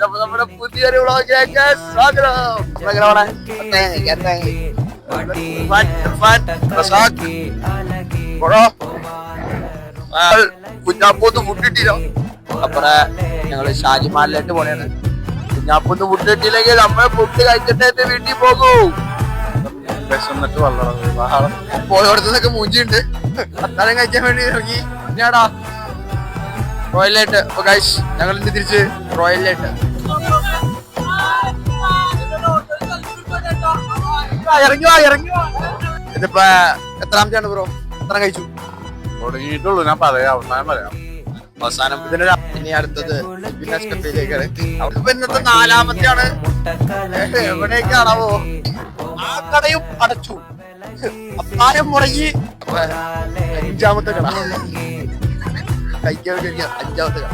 അപ്പൊ നമ്മുടെ പുതിയൊരു വ്ളോഗിലേക്ക് സ്വാഗതം. കുഞ്ഞാപ്പൊന്ന് ഫുഡിട്ടില്ലോ. അപ്പറ ഞങ്ങള് ഷാജിമാലിലോട്ട് പോണേണ്. കുഞ്ഞാപ്പൊന്ന് ഫുഡ് കിട്ടിയില്ലെങ്കിൽ നമ്മള് ഫുഡ് കഴിച്ചിട്ട് വീട്ടിൽ പോകൂ. വിശന്നിട്ട് പോയോടത്തൊക്കെ മൂഞ്ചിണ്ട്. അത്താഴം കഴിക്കാൻ വേണ്ടി ഇറങ്ങി. ഞാടാ റോയലായിട്ട് ഞങ്ങൾ ഇന്ന് തിരിച്ച് റോയലായിട്ട് ഇറങ്ങി. ഇതിപ്പോ എത്രാമത്തെയാണ് ബ്രോ? എത്ര കഴിച്ചു? തുടങ്ങിയിട്ടുള്ളൂ. ഞാൻ പറയാം, അവസാനം പറയാം. അവസാനം ഇനി അടുത്തത് സ്റ്റെപ്പിലേക്കാണ്. അവിടെ ഇന്നത്തെ 4ാമത്തെയാണ്. എവിടേക്കാണാവോ? ആ കടയും അടച്ചു, അത്താഴം മുടങ്ങി. 5ാമത്തെ കട കഴിക്കാൻ വേണ്ടി 5ാമത്തെ കട.